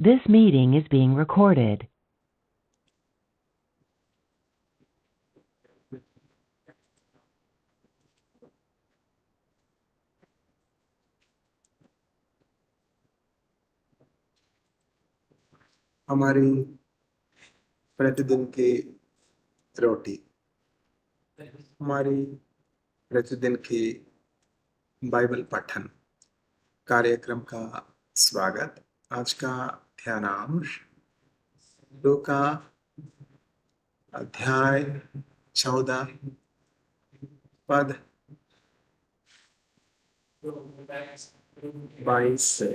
This meeting is being recorded. हमारी प्रतिदिन की रोटी, हमारी प्रतिदिन की बाइबल पठन कार्यक्रम का स्वागत। आज का ध्यानांश लूका अध्याय 14 पद 22 से।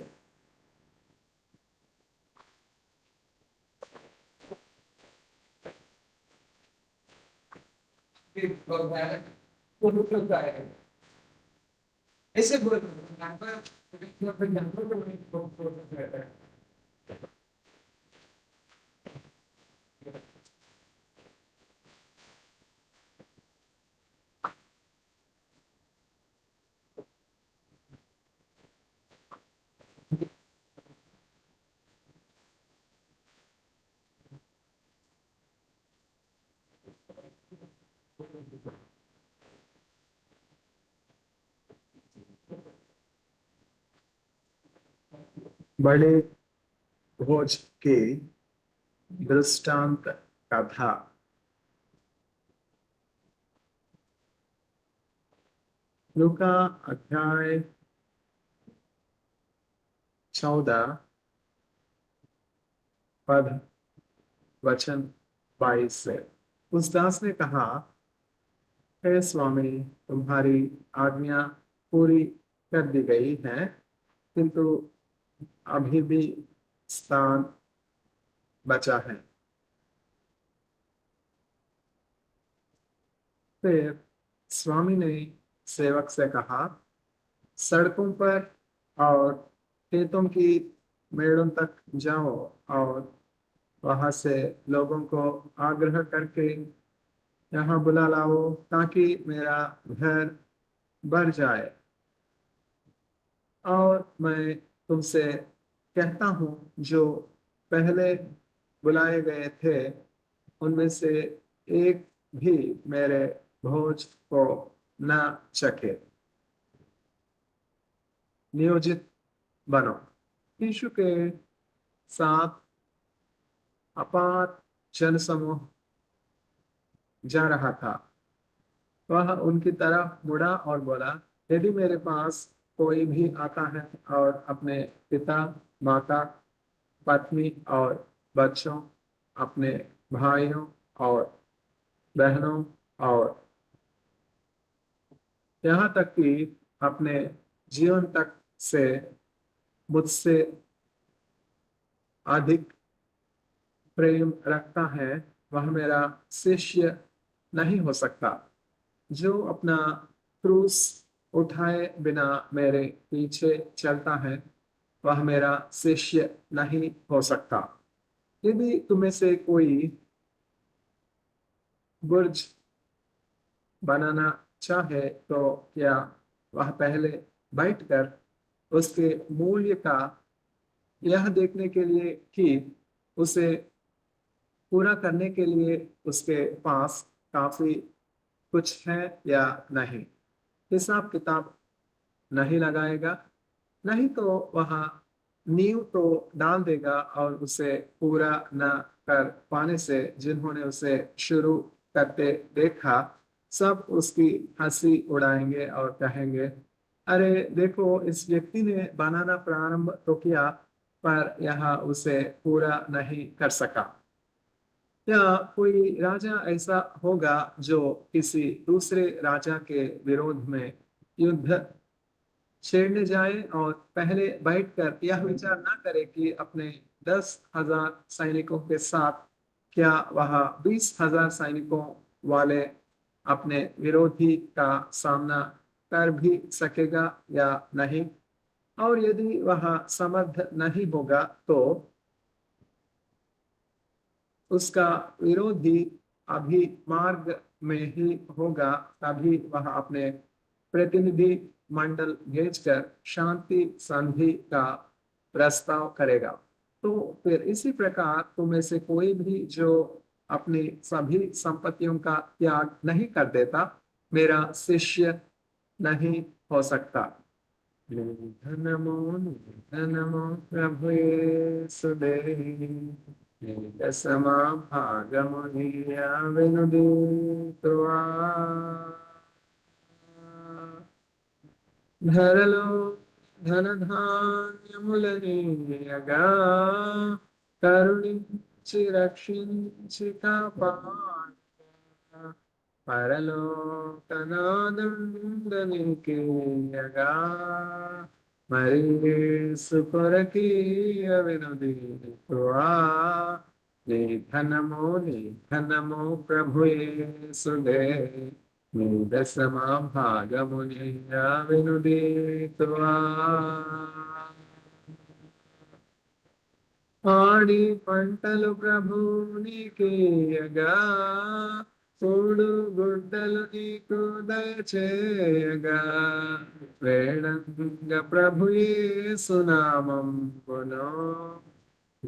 ऐसे बड़े भोज के दृष्टांत का था। लूका अध्याय 14 पद वचन 22 से। उस दास ने कहा, हे स्वामी, तुम्हारी आज्ञा पूरी कर दी गई है, किंतु अभी भी स्थान बचा है। फिर स्वामी ने सेवक से कहा, सड़कों पर और खेतों की मेड़ों तक जाओ और वहां से लोगों को आग्रह करके यहाँ बुला लाओ, ताकि मेरा घर भर जाए। और मैं तुमसे कहता हूँ, जो पहले बुलाए गए थे उनमें से एक भी मेरे भोज को न चखे। नियोजित बनो। यीशु के साथ अपार जनसमूह जा रहा था। वह उनकी तरफ मुड़ा और बोला, यदि मेरे पास कोई भी आता है और अपने पिता, माता, पत्नी और बच्चों, अपने भाइयों और बहनों और यहाँ तक कि अपने जीवन तक से मुझसे अधिक प्रेम रखता है, वह मेरा शिष्य नहीं हो सकता। जो अपना क्रूस उठाए बिना मेरे पीछे चलता है, वह मेरा शिष्य नहीं हो सकता। यदि तुम्हें से कोई बुर्ज बनाना चाहे, तो क्या वह पहले बैठकर उसके मूल्य का यह देखने के लिए कि उसे पूरा करने के लिए उसके पास काफी कुछ है या नहीं, हिसाब किताब नहीं लगाएगा? नहीं तो वह नींव तो डाल देगा और उसे पूरा न कर पाने से जिन्होंने उसे शुरू करते देखा, सब उसकी हंसी उड़ाएंगे और कहेंगे, अरे देखो, इस व्यक्ति ने बनाना प्रारंभ तो किया, पर यह उसे पूरा नहीं कर सका। या कोई राजा ऐसा होगा जो किसी दूसरे राजा के विरोध में युद्ध छेड़ने जाए और पहले बैठकर यह विचार ना करे कि अपने 10,000 सैनिकों के साथ क्या वह 20,000 सैनिकों वाले अपने विरोधी का सामना कर भी सकेगा या नहीं। और यदि वह समर्थ नहीं होगा, तो उसका विरोधी अभी मार्ग में ही होगा, तभी वह अपने प्रतिनिधि मंडल भेजकर शांति संधि का प्रस्ताव करेगा। तो फिर इसी प्रकार तुम में से कोई भी जो अपनी सभी संपत्तियों का त्याग नहीं कर देता, मेरा शिष्य नहीं हो सकता। धनमो धनमो प्रभु येसुदेव समा भागमुनिया विनुदीत्वा ధరలో ధనధాన్యములనీయగా కరుణించి రక్షించి కాపాడ పరలోకనాదుండనికేయగా మరి సుకొరకీయ వినుదీత్వా నీ ధనము ప్రభు యేసుదేవ దశమా భాగమునియ వినుదీత్వా ఆడి పంటలు ప్రభునికేయగా కూడు గుడ్డలు నీకు దయచేయగా వేడంగ ప్రభు యేసునామంబును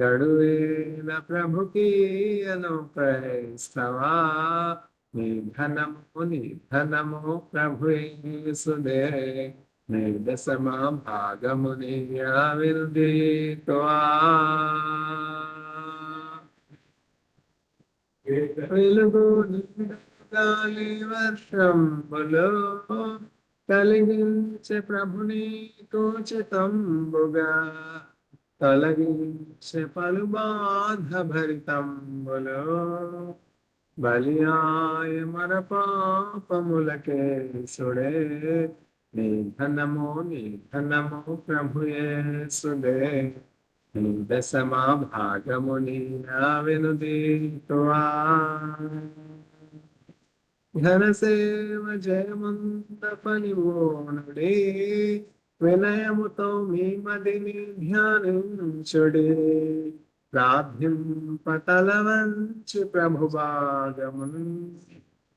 గడువేల ప్రభుకి అనుప్రయిస్తవా నీ ధనము ప్రభు యేసుదేవ నీ దశమా భాగమునియ వినుదీత్వా వెలుగు గాలి వర్షంబులో కలిగించే ప్రభుని కోచితంబుగా తొలగించే పలు బాధ భరితంబులో బలియాయ మన పాపములకే సుడే నీ ధనము ప్రభు యేసుదేవ నీ దశమా భాగమునియ వినుదీత్వా ఘనసేవ జయమంత పనివోనుడే వినయముతో మీ మదిని ధ్యానించుడే ప్రార్థింపతల వంచి ప్రభు భాగమును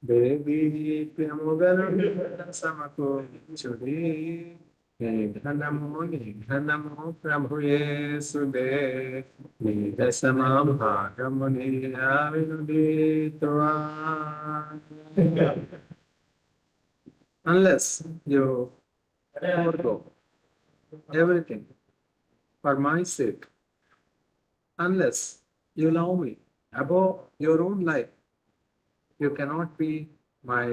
దేవీప్యముగను సమకూర్చుడే నీ ధనము ప్రభు యేసుదేవ నీ దశమా భాగమునియ వినుదీత్వా. Unless you forego everything for my sake, unless you love me above your own life, you cannot be my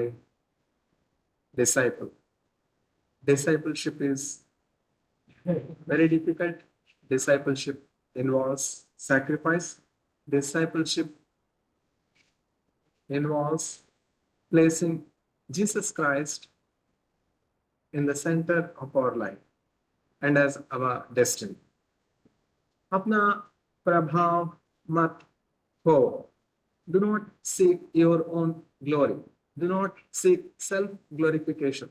disciple. Discipleship is very difficult. Discipleship involves sacrifice. Discipleship involves placing Jesus Christ in the center of our life and as our destiny. अपना प्रभाव मत हो. Do not seek your own glory. Do not seek self-glorification.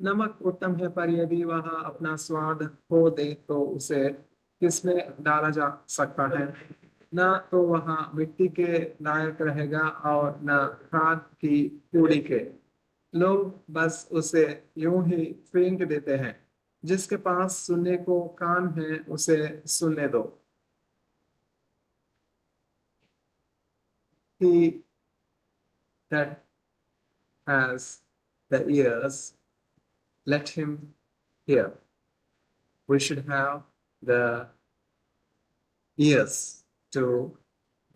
नमक उत्तम है, पर यदि वह अपना स्वाद खो दे तो उसे किसमें डाला जा सकता है? न तो वह मिट्टी के लायक रहेगा और न खाद की कूड़ी के। लोग बस उसे यूं ही फेंक देते हैं। जिसके पास सुनने को कान है उसे सुनने दो। He that has the ears, let him hear. We should have the ears to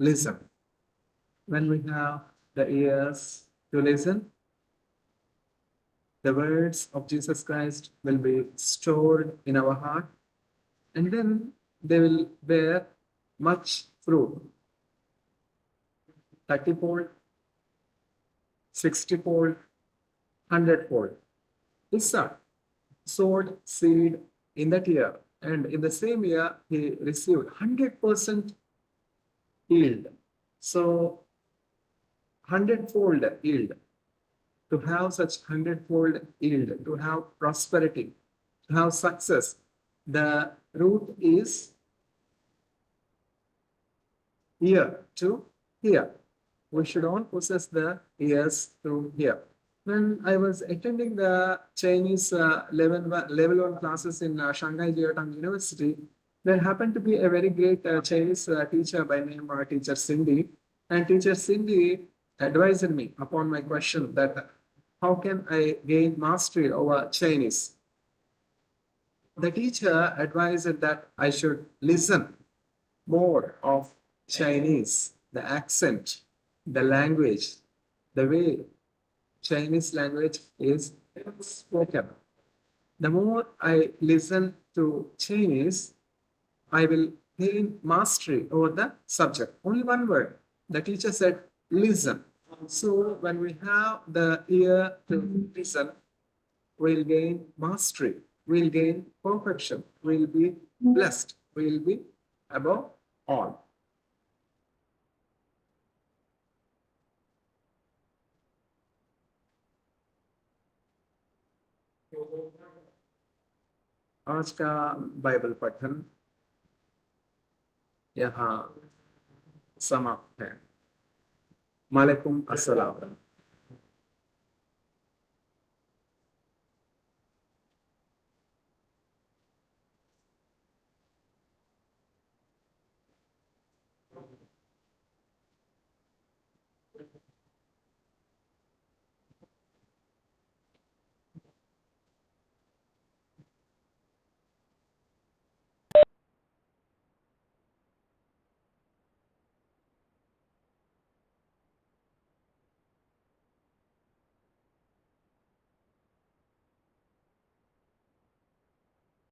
listen. When we have the ears to listen, the words of Jesus Christ will be stored in our heart, and then they will bear much fruit. 30-fold, 60-fold, 100-fold. Issa sowed seed in that year, and in the same year he received 100% yield. So 100-fold yield. To have such 100-fold yield, to have prosperity, to have success, the root is ear to hear. We should all possess the ears to hear. When I was attending the Chinese level 1 classes in Shanghai Jiaotong University, There happened to be a very great Chinese teacher by name Teacher Cindy, and Teacher Cindy advised me upon my question that how can I gain mastery over Chinese. The teacher advised that I should listen more of Chinese, the accent, the language, the way Chinese language is spoken. The more I listen to Chinese, I will gain mastery over the subject. Only one word. The teacher said, listen. So when we have the ear to listen, we'll gain mastery, we'll gain perfection, we'll be blessed, we'll be above all. आज का Bible पठन यहाँ समाप्त है। मालेकुम अस्सलाम।